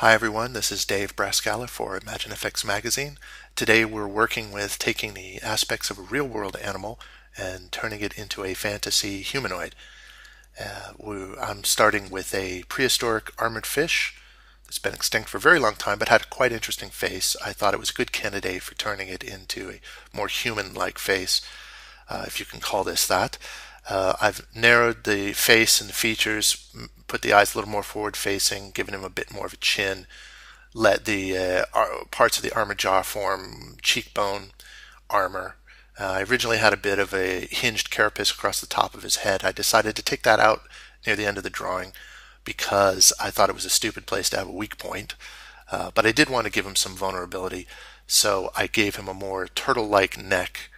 Hi everyone, this is Dave Brascala for ImagineFX Magazine. Today we're working with taking the aspects of a real-world animal and turning it into a fantasy humanoid. I'm starting with a prehistoric armored fish that's been extinct for a very long time but had a quite interesting face. I thought it was a good candidate for turning it into a more human-like face, if you can call this that. I've narrowed the face and the features, put the eyes a little more forward facing, given him a bit more of a chin, let the parts of the armored jaw form cheekbone armor. I originally had a bit of a hinged carapace across the top of his head. I decided to take that out near the end of the drawing because I thought it was a stupid place to have a weak point. But I did want to give him some vulnerability, so I gave him a more turtle-like neck,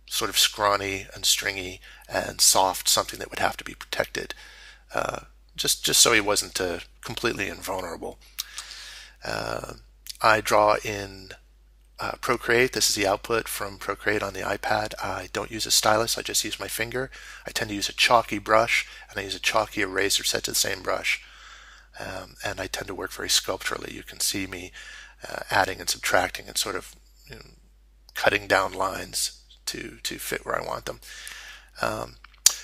sort of scrawny and stringy and soft, something that would have to be protected, just so he wasn't completely invulnerable. I draw in Procreate. This is the output from Procreate on the iPad. I don't use a stylus, I just use my finger. I tend to use a chalky brush, and I use a chalky eraser set to the same brush. And I tend to work very sculpturally. You can see me adding and subtracting and sort of cutting down lines to fit where I want them.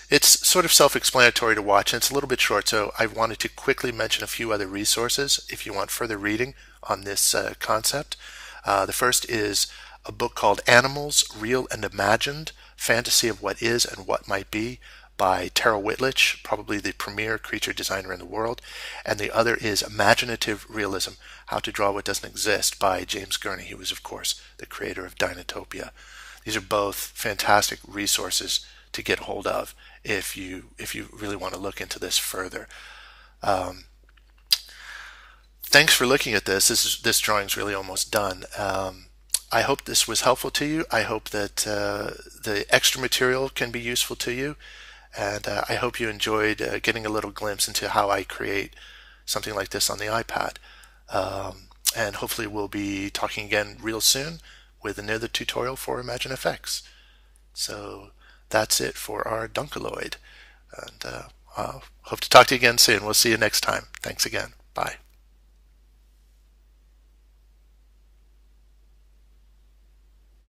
It's sort of self-explanatory to watch, and it's a little bit short, so I wanted to quickly mention a few other resources if you want further reading on this concept. The first is a book called Animals, Real and Imagined, Fantasy of What Is and What Might Be by Tara Whitlich, probably the premier creature designer in the world. And the other is Imaginative Realism, How to Draw What Doesn't Exist by James Gurney, who is, of course, the creator of Dinotopia. These are both fantastic resources to get hold of if you really want to look into this further. Thanks for looking at this. This drawing's really almost done. I hope this was helpful to you. I hope that the extra material can be useful to you, and I hope you enjoyed getting a little glimpse into how I create something like this on the iPad. And hopefully we'll be talking again real soon with another tutorial for ImagineFX. So that's it for our Dunkaloid. And hope to talk to you again soon. We'll see you next time. Thanks again. Bye.